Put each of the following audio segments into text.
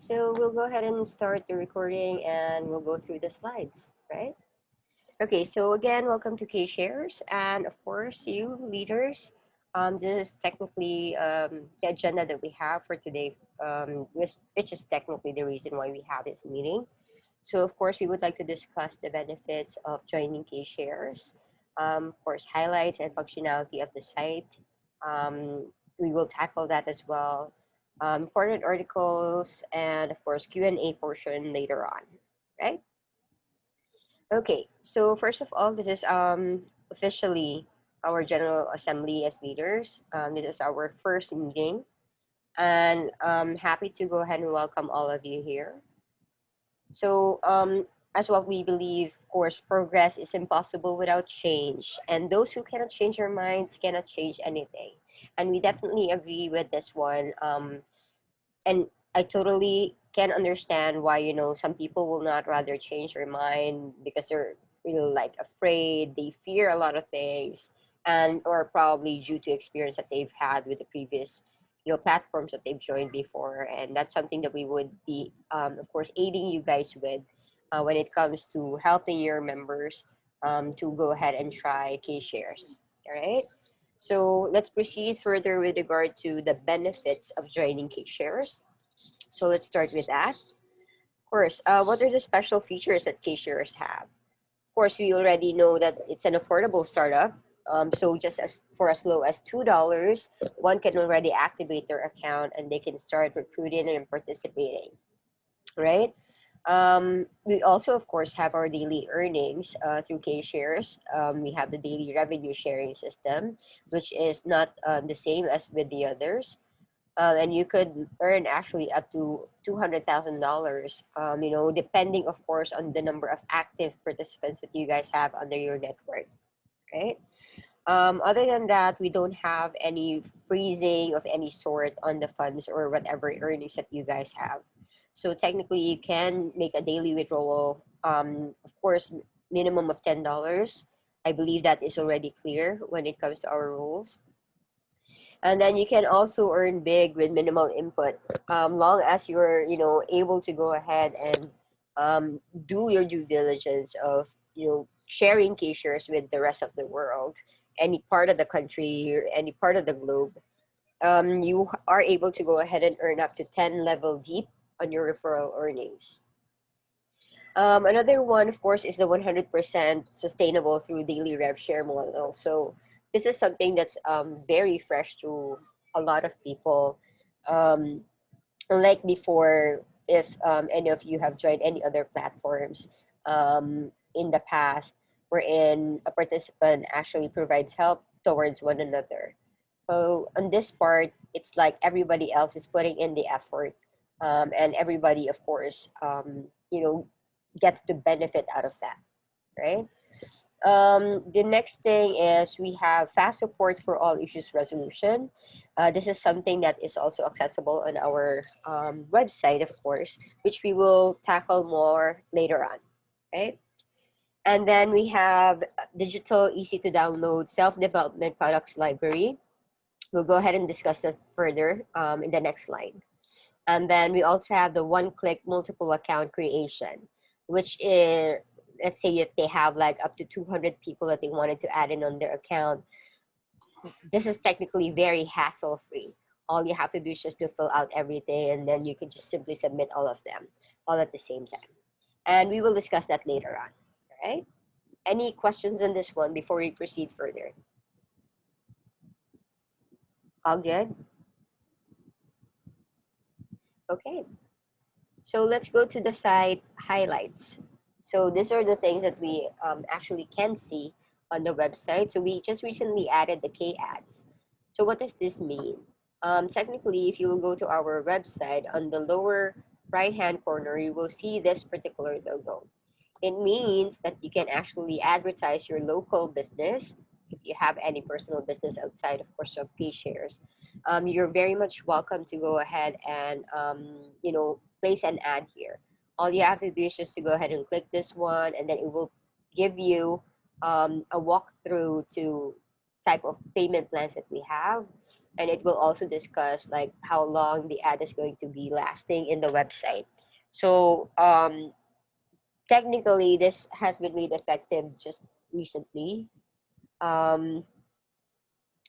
so we'll go ahead and start the recording and we'll go through the slides, right? Okay, so again, welcome to Kshares, and of course, you leaders. This is technically the agenda that we have for today, which is technically the reason why we have this meeting. So, of course, we would like to discuss the benefits of joining Kshares, of course, highlights and functionality of the site. Um, we will tackle that as well. Important articles and, of course, Q&A portion later on, right? Okay, so first of all, this is officially our General Assembly as leaders. This is our first meeting, and I'm happy to go ahead and welcome all of you here. So, as what we believe, of course, progress is impossible without change, and those who cannot change their minds cannot change anything. And we definitely agree with this one. And I totally can understand why some people will not rather change their mind because they're like afraid, they fear a lot of things, and or probably due to experience that they've had with the previous platforms that they've joined before, and that's something that we would be of course aiding you guys with when it comes to helping your members to go ahead and try K shares. All right. So let's proceed further with regard to the benefits of joining K shares. So let's start with that. Of course, what are the special features that Kshares have? Of course, we already know that it's an affordable startup. So just as for as low as $2, one can already activate their account and they can start recruiting and participating, right? We also, of course, have our daily earnings through Kshares. We have the daily revenue sharing system, which is not the same as with the others, and you could earn actually up to $200,000. Depending, of course, on the number of active participants that you guys have under your network, right? Other than that, we don't have any freezing of any sort on the funds or whatever earnings that you guys have. So technically, you can make a daily withdrawal. Of course, minimum of $10. I believe that is already clear when it comes to our rules. And then you can also earn big with minimal input, long as you're able to go ahead and do your due diligence of sharing K shares with the rest of the world, any part of the country or any part of the globe. You are able to go ahead and earn up to 10 level deep on your referral earnings. Another one, of course, is the 100% sustainable through daily rev share model. So this is something that's very fresh to a lot of people. Um, Unlike before, if any of you have joined any other platforms in the past, wherein a participant actually provides help towards one another. So on this part, it's like everybody else is putting in the effort, and everybody, of course, gets to benefit out of that, right? The next thing is we have fast support for all issues resolution. This is something that is also accessible on our website, of course, which we will tackle more later on, right? And then we have digital, easy to download self-development products library. We'll go ahead and discuss that further in the next slide. And then we also have the one-click multiple account creation, which is, let's say if they have like up to 200 people that they wanted to add in on their account, this is technically very hassle-free. All you have to do is just to fill out everything, and then you can just simply submit all of them all at the same time. And we will discuss that later on, all right? Any questions on this one before we proceed further? All good? Okay. So let's go to the site highlights. So these are the things that we actually can see on the website. So we just recently added the K ads. So what does this mean? Technically, if you will go to our website, on the lower right-hand corner, you will see this particular logo. It means that you can actually advertise your local business. If you have any personal business outside, of course, of K shares, you're very much welcome to go ahead and place an ad here. All you have to do is just to go ahead and click this one, and then it will give you a walkthrough to type of payment plans that we have. and it will also discuss like how long the ad is going to be lasting in the website. So technically, this has been made effective just recently. Um,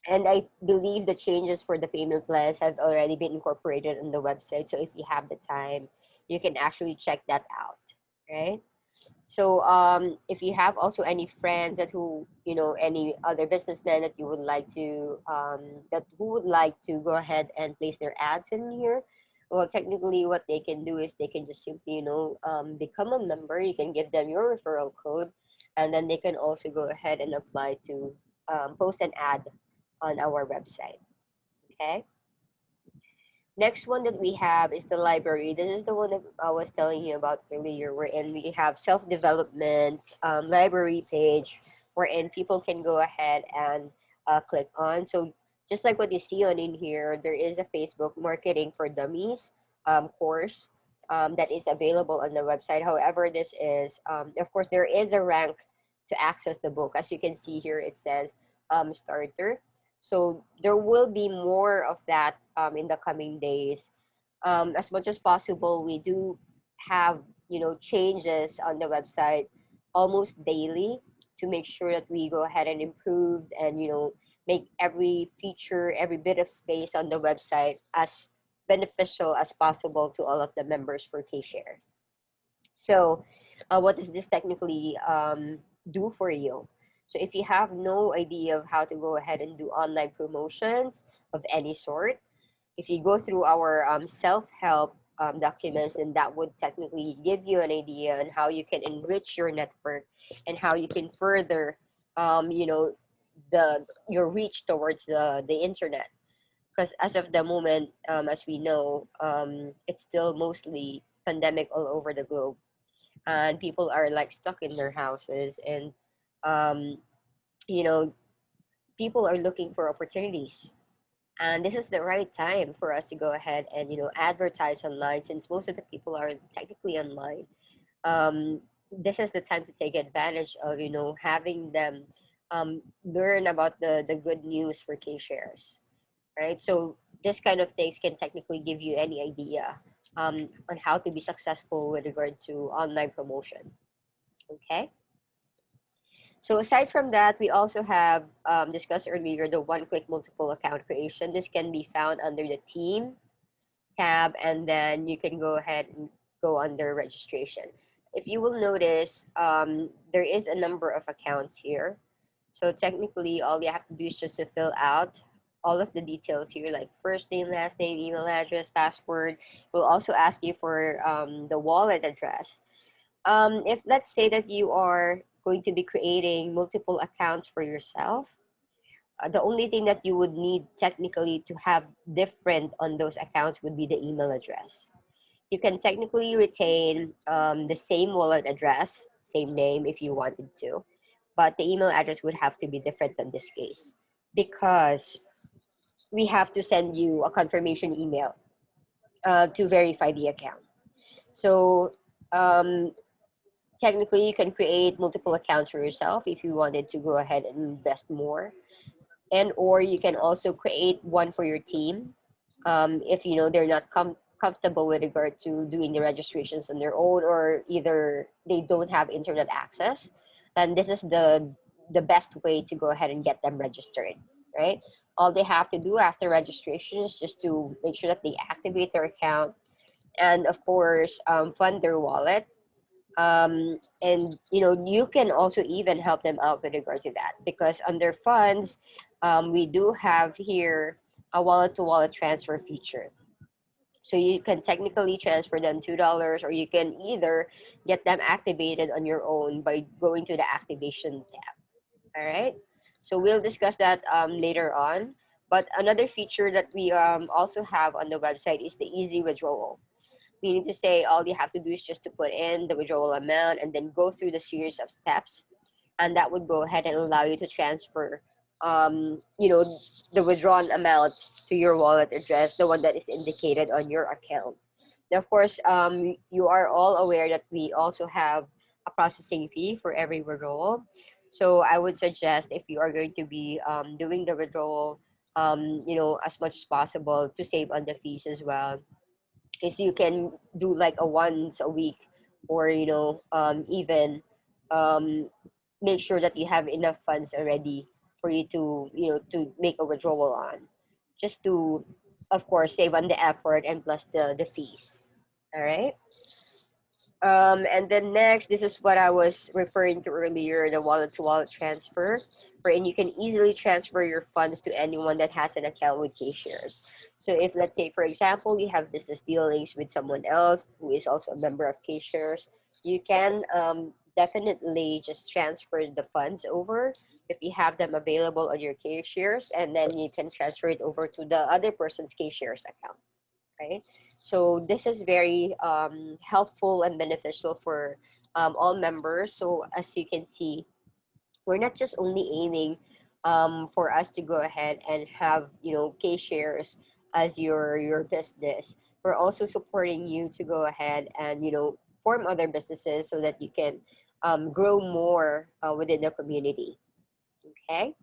and I believe the changes for the payment plans have already been incorporated on the website. So if you have the time, you can actually check that out, right? So if you have also any friends that who any other businessmen that you would like to that who would like to go ahead and place their ads in here, well, technically what they can do is they can just simply become a member. You can give them your referral code, and then they can also go ahead and apply to post an ad on our website. Okay. Next one that we have is the library. This is the one that I was telling you about earlier, wherein we have self-development library page, wherein people can go ahead and click on. So just like what you see on in here, there is a Facebook Marketing for Dummies course that is available on the website. However, this is, of course, there is a rank to access the book. As you can see here, it says starter. So there will be more of that in the coming days. As much as possible, we do have changes on the website almost daily to make sure that we go ahead and improve and make every feature, every bit of space on the website as beneficial as possible to all of the members for K-Shares. So, what does this technically do for you? So, if you have no idea of how to go ahead and do online promotions of any sort, if you go through our self-help documents, and that would technically give you an idea on how you can enrich your network and how you can further, the your reach towards the internet. Because as of the moment, as we know, it's still mostly pandemic all over the globe, and people are like stuck in their houses, and um, you know people are looking for opportunities, and this is the right time for us to go ahead and advertise online, since most of the people are technically online. This is the time to take advantage of having them learn about the good news for K shares, right? So this kind of things can technically give you any idea on how to be successful with regard to online promotion. Okay. So aside from that, we also have discussed earlier the one-click multiple account creation. This can be found under the team tab, and then you can go ahead and go under registration. If you will notice, there is a number of accounts here. So technically, all you have to do is just to fill out all of the details here, like first name, last name, email address, password. We'll also ask you for the wallet address. If let's say that you are going to be creating multiple accounts for yourself, the only thing that you would need technically to have different on those accounts would be the email address. You can technically retain the same wallet address, same name if you wanted to, but the email address would have to be different in this case, because we have to send you a confirmation email to verify the account. So um, technically, you can create multiple accounts for yourself if you wanted to go ahead and invest more, and or you can also create one for your team if they're not comfortable with regard to doing the registrations on their own, or either they don't have internet access. Then this is the best way to go ahead and get them registered, right? All they have to do after registration is just to make sure that they activate their account, and of course fund their wallet. And you can also even help them out with regard to that, because under funds, we do have here a wallet to wallet transfer feature. So you can technically transfer them $2, or you can either get them activated on your own by going to the activation tab. All right. So we'll discuss that later on. But another feature that we also have on the website is the easy withdrawal. Meaning to say, all you have to do is just to put in the withdrawal amount and then go through the series of steps, and that would go ahead and allow you to transfer, the withdrawn amount to your wallet address, the one that is indicated on your account. Now, of course, you are all aware that we also have a processing fee for every withdrawal. So I would suggest, if you are going to be doing the withdrawal as much as possible to save on the fees as well, is you can do like a once a week, or even um, make sure that you have enough funds already for you to to make a withdrawal on, just to of course save on the effort and plus the fees. All right. And then next, this is what I was referring to earlier, the wallet to wallet transfer, wherein you can easily transfer your funds to anyone that has an account with Kshares. So if, let's say, for example, you have business dealings with someone else who is also a member of Kshares, you can definitely just transfer the funds over if you have them available on your Kshares, and then you can transfer it over to the other person's Kshares account, right? So this is very helpful and beneficial for all members. So as you can see, we're not just only aiming for us to go ahead and have K shares as your business. We're also supporting you to go ahead and form other businesses so that you can grow more within the community. Okay.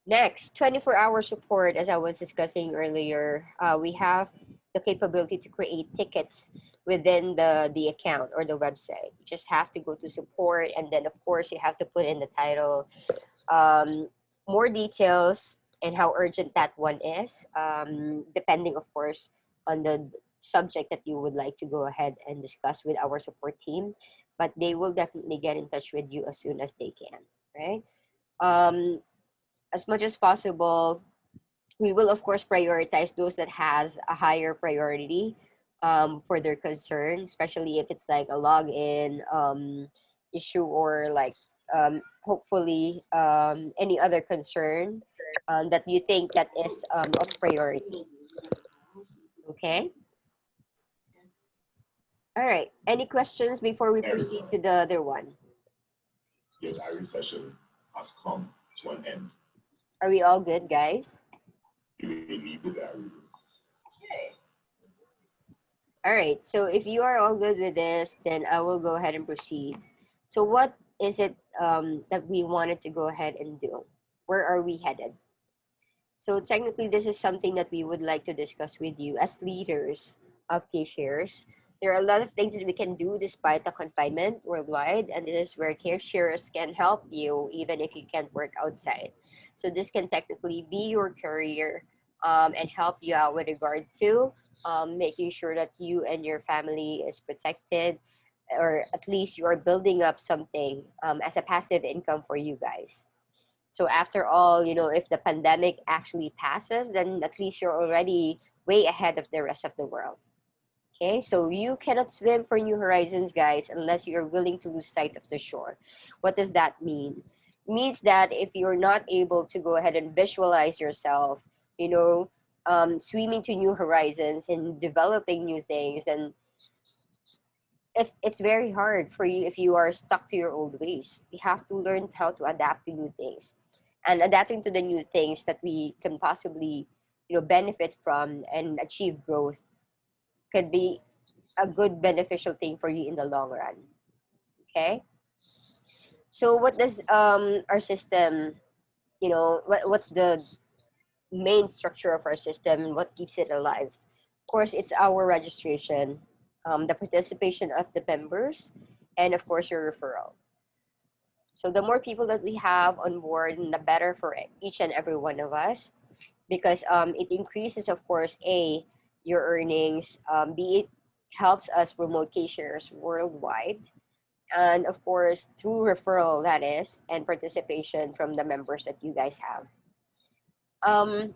Next, 24-hour support, as I was discussing earlier, we have the capability to create tickets within the account or the website. You just have to go to support, and then, of course, you have to put in the title, um, more details, and how urgent that one is, depending, of course, on the subject that you would like to go ahead and discuss with our support team. But they will definitely get in touch with you as soon as they can, right? Um, as much as possible, we will of course prioritize those that has a higher priority for their concern, especially if it's like a login issue, or like hopefully any other concern that you think that is of priority. Okay. All right. Any questions before we There we proceed go. to the other one? Your diary session has come to an end. Are we all good, guys? You may leave the diary room. All right. So if you are all good with this, then I will go ahead and proceed. So what is it that we wanted to go ahead and do? Where are we headed? So technically, this is something that we would like to discuss with you as leaders of K-Shares. There are a lot of things that we can do despite the confinement worldwide, and this is where K-Shares can help you even if you can't work outside. So this can technically be your career and help you out with regard to making sure that you and your family is protected, or at least you are building up something as a passive income for you guys. So after all, if the pandemic actually passes, then at least you're already way ahead of the rest of the world. Okay, so you cannot swim for new horizons, guys, unless you're willing to lose sight of the shore. What does that mean? It means that if you're not able to go ahead and visualize yourself, you know, swimming to new horizons and developing new things, and it's very hard for you if you are stuck to your old ways. You have to learn how to adapt to new things, and adapting to the new things that we can possibly benefit from and achieve growth could be a good beneficial thing for you in the long run. Okay, so what does our system, what's the main structure of our system and what keeps it alive? Of course, it's our registration, the participation of the members, and of course your referral. So the more people that we have on board, the better for each and every one of us, because it increases, of course, A, your earnings, B, it helps us promote K-shares worldwide, and of course, through referral, that is, and participation from the members that you guys have. Um,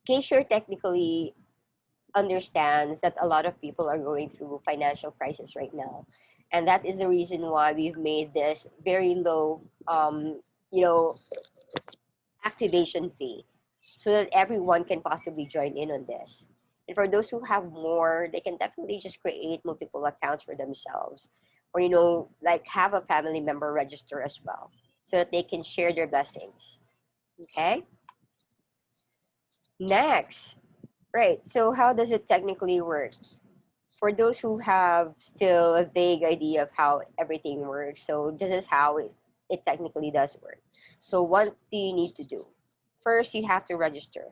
K-share technically understands that a lot of people are going through financial crisis right now, and that is the reason why we've made this very low, you know, activation fee, so that everyone can possibly join in on this. And for those who have more, they can definitely just create multiple accounts for themselves, or like have a family member register as well, so that they can share their blessings. Okay. Next, right. So how does it technically work? For those who have still a vague idea of how everything works, so this is how it technically does work. So what do you need to do? first you have to register,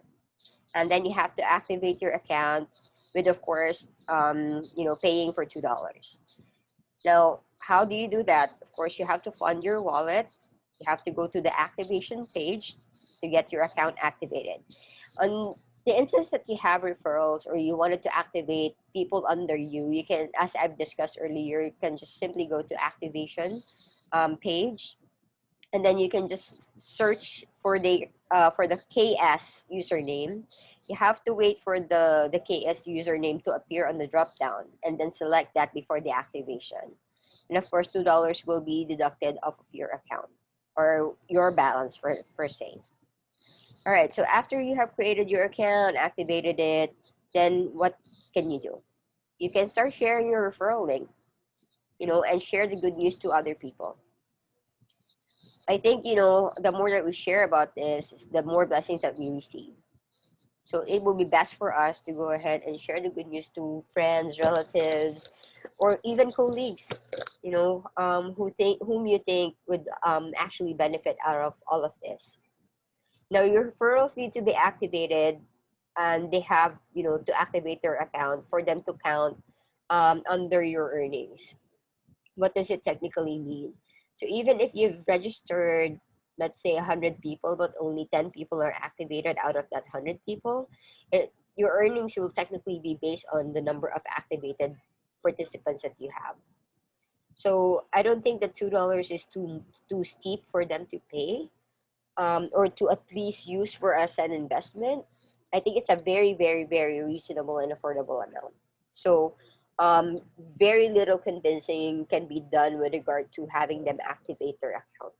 and then you have to activate your account with, of course, paying for $2. Now, how do you do that? Of course, you have to fund your wallet. You have to go to the activation page to get your account activated. On the instance that you have referrals or you wanted to activate people under you, you can, as I've discussed earlier, you can just simply go to activation page, and then you can just search for the KS username. You have to wait for the KS username to appear on the drop down, and then select that before the activation. And of course, $2 will be deducted off of your account or your balance per se. All right. So after you have created your account, activated it, then what can you do? You can start sharing your referral link, and share the good news to other people. I think, the more that we share about this, the more blessings that we receive. So it will be best for us to go ahead and share the good news to friends, relatives, or even colleagues, whom you think would actually benefit out of all of this. Now your referrals need to be activated, and they have, to activate their account for them to count under your earnings. What does it technically mean? So even if you've registered, let's say 100 people, but only 10 people are activated out of that 100 people, your earnings will technically be based on the number of activated participants that you have. So I don't think that $2 is too steep for them to pay, or to at least use for as an investment. I think it's a very, very, very reasonable and affordable amount. So, um, very little convincing can be done with regard to having them activate their account.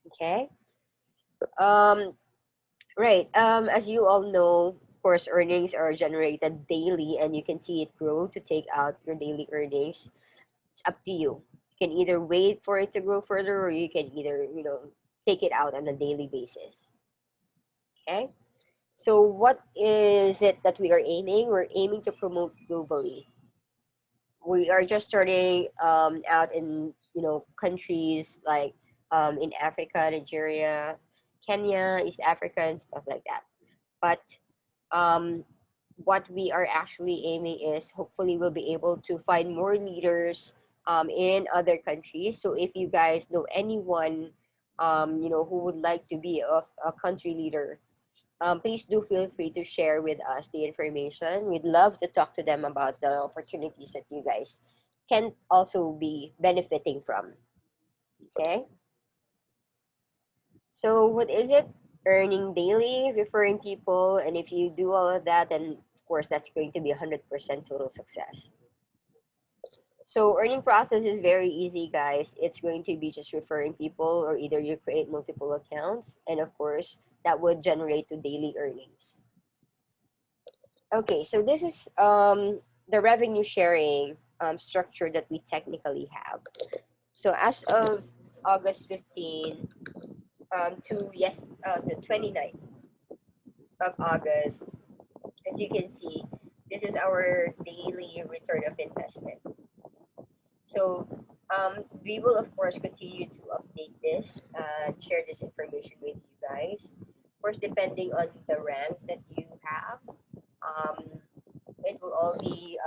Okay. Um, right. As you all know, of course, earnings are generated daily, and you can see it grow to take out your daily earnings. It's up to you. You can either wait for it to grow further, or you can either, take it out on a daily basis. Okay. So what is it that we are aiming? We're aiming to promote globally. We are just starting out in, countries like, in Africa, Nigeria, Kenya, East Africa, and stuff like that. But um, what we are actually aiming is, hopefully we'll be able to find more leaders in other countries. So if you guys know anyone, who would like to be a country leader, please do feel free to share with us the information. We'd love to talk to them about the opportunities that you guys can also be benefiting from. Okay. So what is it? Earning daily, referring people, and if you do all of that, then of course that's going to be 100% total success. So earning process is very easy, guys. It's going to be just referring people, or either you create multiple accounts, and of course that would generate to daily earnings. Okay, so this is the revenue sharing structure that we technically have. So as of August 15 to the 29th of August, as you can see, this is our daily return of investment. So we will of course continue to update this and share this information with you guys. Of course, depending on the rank that you have, um, it will all be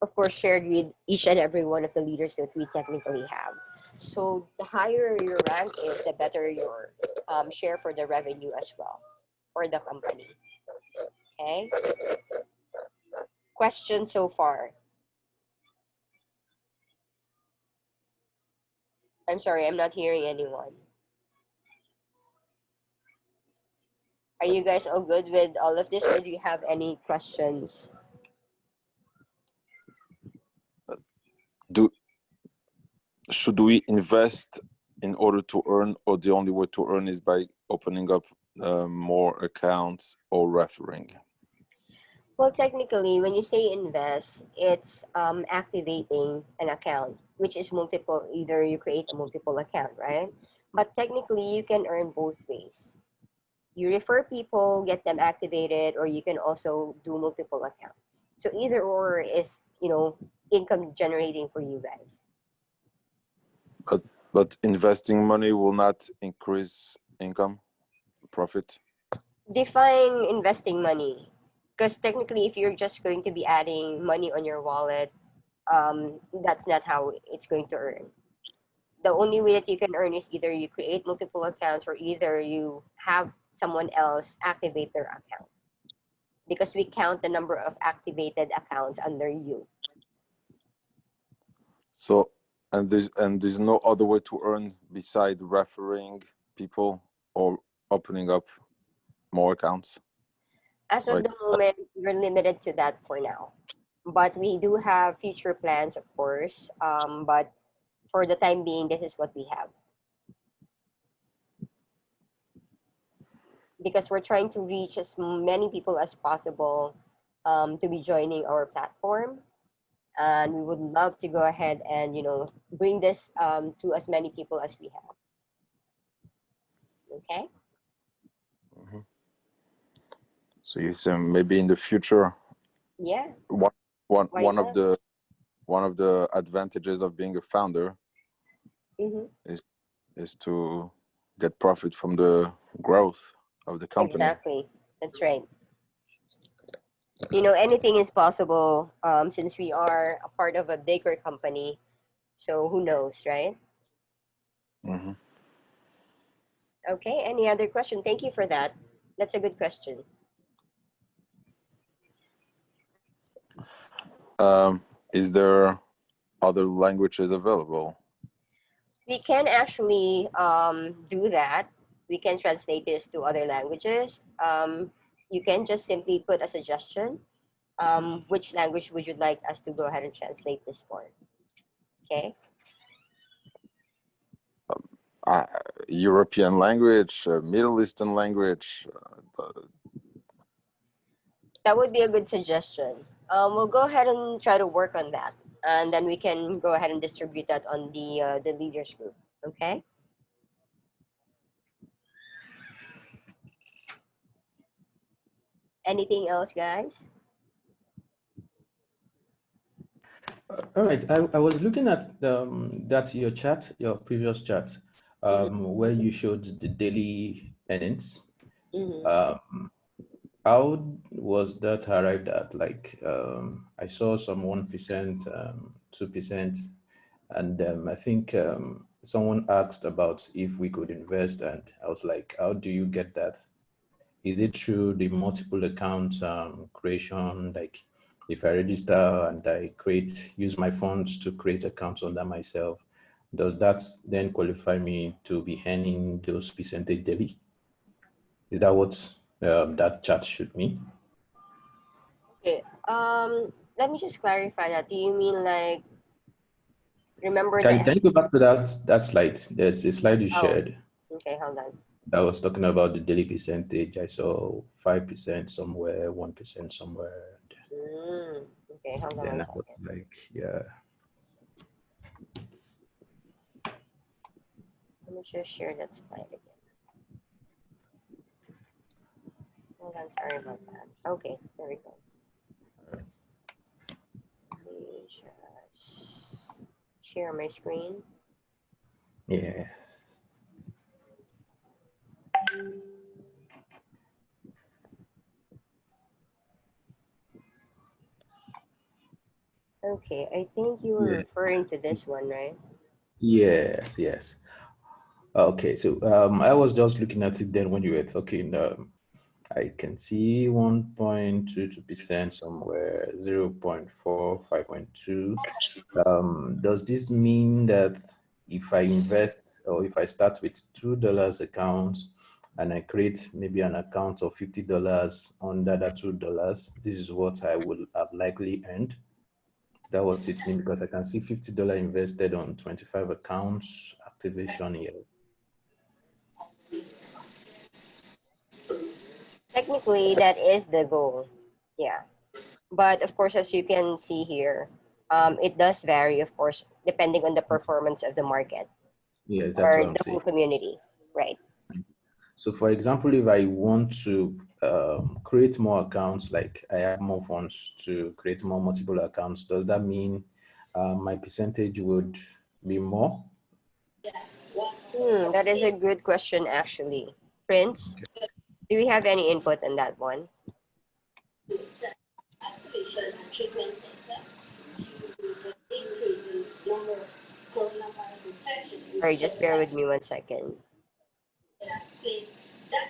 of course shared with each and every one of the leaders that we technically have. So the higher your rank is, the better your share for the revenue as well for the company. Okay. Question so far? I'm sorry, I'm not hearing anyone. Are you guys all good with all of this, or do you have any questions? Do should we invest in order to earn, or the only way to earn is by opening up more accounts or referring? Well, technically, when you say invest, it's activating an account, which is multiple. Either you create a multiple account, right? But technically, you can earn both ways. You refer people, get them activated, or you can also do multiple accounts. So either or is, income generating for you guys. But investing money will not increase income, profit. Define investing money, because technically, if you're just going to be adding money on your wallet, that's not how it's going to earn. The only way that you can earn is either you create multiple accounts or either you have someone else activate their account, because we count the number of activated accounts under you. So, and there's no other way to earn beside referring people or opening up more accounts. As of Like, the moment, we're limited to that for now. But we do have future plans, of course. But for the time being, this is what we have. Because we're trying to reach as many people as possible to be joining our platform. And we would love to go ahead and, bring this to as many people as we have. Okay? mhm. So you say maybe in the future, Yeah, one one why one of not? the one of the advantages of being a founder Hmm. is to get profit from the growth of the company. Exactly. That's right. Anything is possible since we are a part of a bigger company. So who knows, right? Hmm. Okay, any other question? Thank you for that. That's a good question. Is there other languages available? We can actually do that. We can translate this to other languages. You can just simply put a suggestion. Which language would you like us to go ahead and translate this for? Okay. Uh, European language, Middle Eastern language. That would be a good suggestion. We'll go ahead and try to work on that, and then we can go ahead and distribute that on the leaders group. Okay. Anything else, guys? All right, I was looking at that your chat, your previous chat, where you showed the daily earnings. Mm-hmm. How was that arrived at? Like, I saw some 1%, 2%, and I think someone asked about if we could invest, and I was like, how do you get that? Is it through the multiple account creation? Like, if I register and I use my funds to create accounts under myself, does that then qualify me to be earning those percentage daily? Is that what that chat should mean? Okay. Let me just clarify that. Do you mean like remember the? Can you go back to that slide? There's a slide you Oh, shared okay. Hold on. that was talking about the daily percentage. I saw 5% somewhere, 1% somewhere. Okay, hold on Then one I was second. like, yeah. Let me just share that slide again. Hold on. Sorry about that. Okay, there we go. Let me just share my screen. Yeah. Okay, I think you were Yeah. referring to this one, right? Yes, yes. Okay, so I was just looking at it then when you were talking. I can see 1.22% somewhere, 0.4, 5.2. Does this mean that if I invest or if I start with $2 accounts and I create maybe an account of $50 under that $2, this is what I will have likely earned? That what it means, because I can see $50 invested on 25 accounts activation here. Technically, that is the goal. Yeah. But of course, as you can see here, it does vary, of course, depending on the performance of the market Yeah, that's or what I'm the whole saying. community, right? So for example, if I want to create more accounts, like I have more funds to create more multiple accounts, does that mean my percentage would be more? That is a good question, actually. Prince? Do we have any input on that one? Isolation and treatment center due to the increase in number of coronavirus infection. Sorry, just bear with me 1 second. It has played that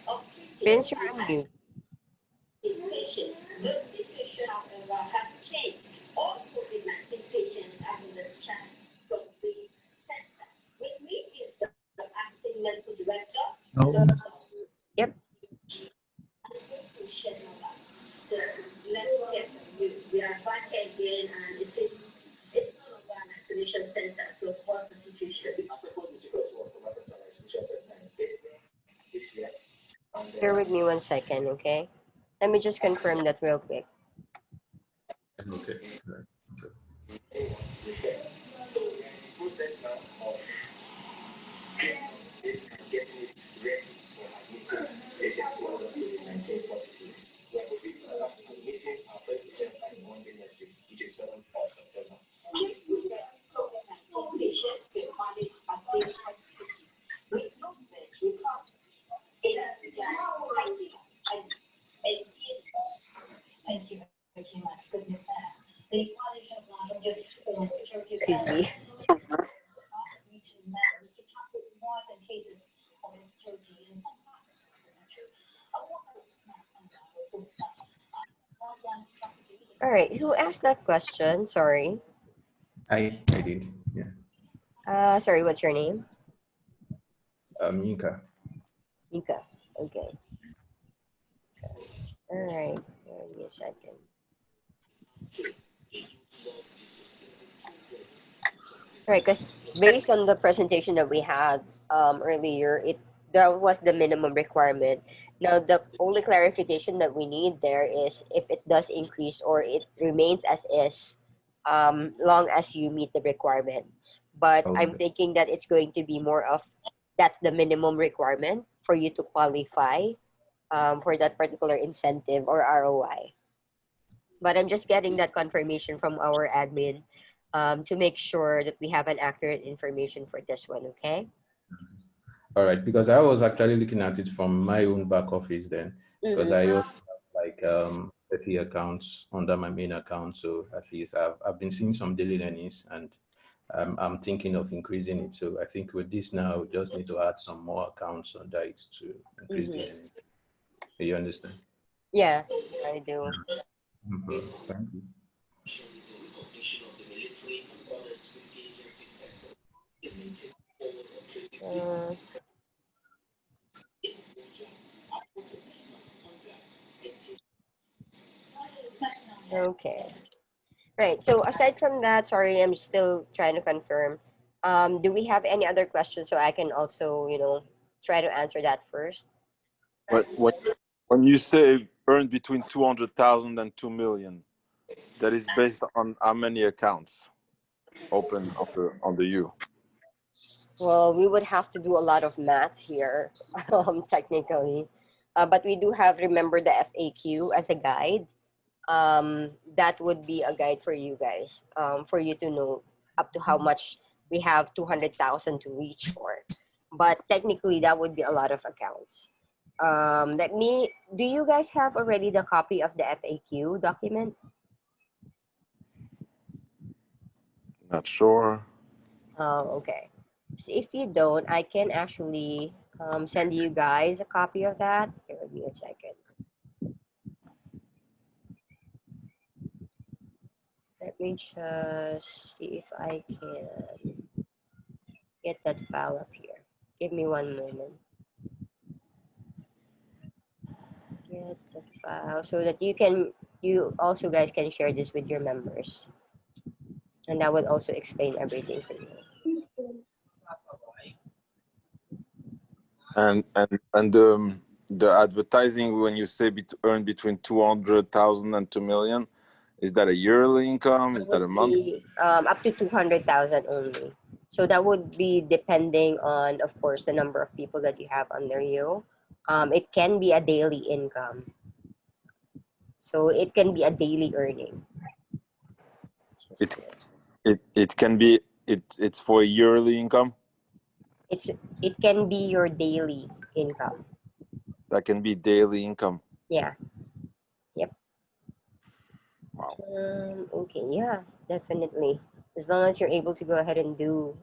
of treating Prince, you're on and mute. patients. The situation, however, has changed. All COVID-19 patients have been discharged from this center. With me is the acting medical director, Dr. Yep. I'm going to shed more light. So let's hear from you. We are back again, and it's no longer an isolation center. So what's the situation? As a policy was provided by isolation center this year. Bear with me 1 second, okay? Let me just confirm that real quick. Okay. Process now of this and getting it ready for admitting patients who are COVID-19 positives. We are hoping to start admitting our first patient by Monday next week, which is 7th of September. COVID-19 patients will managed at this hospital with no beds recovered. Thank you very much. Goodness there. The quality of life of this security Busy. reaching members to tackle wars and cases of insecurity in some parts of the country. A local snack and reports that All right, who asked that question? Sorry. I did. Yeah. Sorry, what's your name? Yinka. Mika. Okay. All right, give me a second. All right, because based on the presentation that we had earlier, that was the minimum requirement. Now, the only clarification that we need there is if it does increase or it remains as is, long as you meet the requirement. But I'm Okay. thinking that it's going to be more of that's the minimum requirement for you to qualify for that particular incentive or ROI. But I'm just getting that confirmation from our admin to make sure that we have an accurate information for this one, okay? All right, because I was actually looking at it from my own back office then, because I also have like 30 accounts under my main account. So at least I've been seeing some daily earnings, and I'm thinking of increasing it. So I think with this now, we just need to add some more accounts under it to increase the earning. Do you understand? Yeah, I do. Thank you. Uh, okay. Right. So aside from that, sorry, I'm still trying to confirm. Do we have any other questions so I can also, try to answer that first? But when you say earn between 200,000 and 2 million, that is based on how many accounts open on the U? Well, we would have to do a lot of math here, technically. But we do have, remember the FAQ as a guide. That would be a guide for you guys, for you to know up to how much we have 200,000 to reach for. But technically, that would be a lot of accounts. Do you guys have already the copy of the FAQ document? Not sure. Oh, okay. So if you don't, I can actually send you guys a copy of that. Here, give me a second. Let me just see if I can get that file up here. Give me 1 moment. Get the file so that you also guys can share this with your members. And that would also explain everything for you. And the advertising, when you say earn between 200,000 and 2 million, is that a yearly income? Is that a month? Up to 200,000 only. So that would be depending on, of course, the number of people that you have under you. It can be a daily income. So it can be a daily earning. It can be it's for a yearly income. It can be your daily income. That can be daily income. Yeah. Yep. Wow. Okay. Yeah. Definitely. As long as you're able to go ahead and do,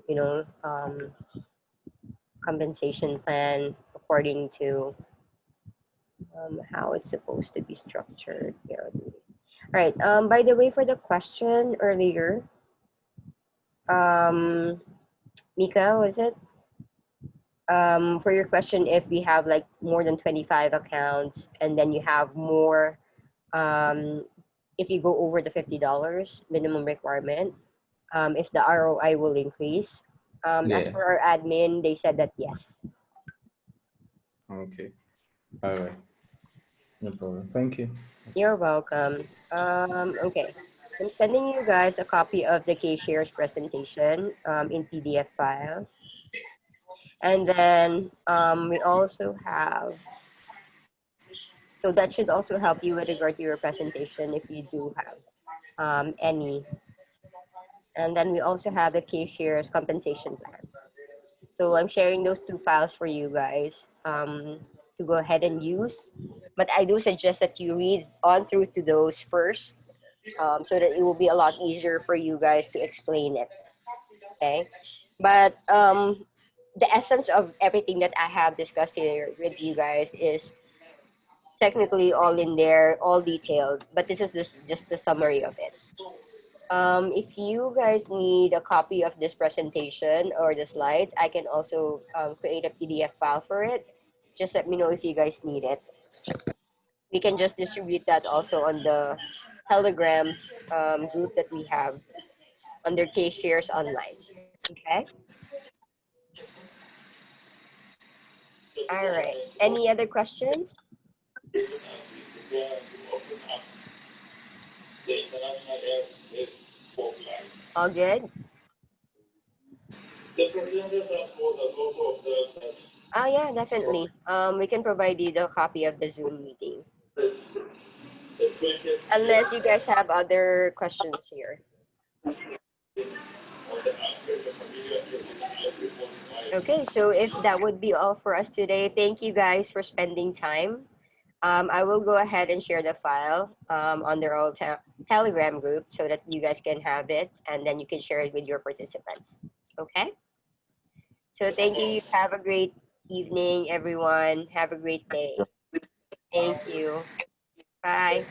compensation plan according to how it's supposed to be structured. Here. All right. By the way, for the question earlier, um, Mika, was it? For your question, if we have like more than 25 accounts and then you have more, um, if you go over the $50 minimum requirement, if the ROI will increase. As Yes. for our admin, they said that yes. Okay. All right. No problem. Thank you. You're welcome. Okay. I'm sending you guys a copy of the K-Shares presentation in PDF file. And then we also have, so that should also help you with regard to your presentation if you do have any. And then we also have the K-Shares compensation plan. So I'm sharing those two files for you guys to go ahead and use. But I do suggest that you read on through to those first so that it will be a lot easier for you guys to explain it. Okay. But the essence of everything that I have discussed here with you guys is technically all in there, all detailed. But this is just the summary of it. If you guys need a copy of this presentation or the slides, I can also create a PDF file for it. Just let me know if you guys need it. We can just distribute that also on the Telegram group that we have under K Shares Online. Okay. All right. Any other questions? The international airspace for flights. All good? The presidential task force has also observed that Oh yeah, definitely. We can provide you the copy of the Zoom meeting. the 20th Unless you guys have other questions here. of the outbreak of familiar cases reported by Okay, so if that would be all for us today, thank you guys for spending time. I will go ahead and share the file on their own Telegram group so that you guys can have it and then you can share it with your participants. Okay? So thank you. Have a great evening, everyone. Have a great day. Thank you. Bye.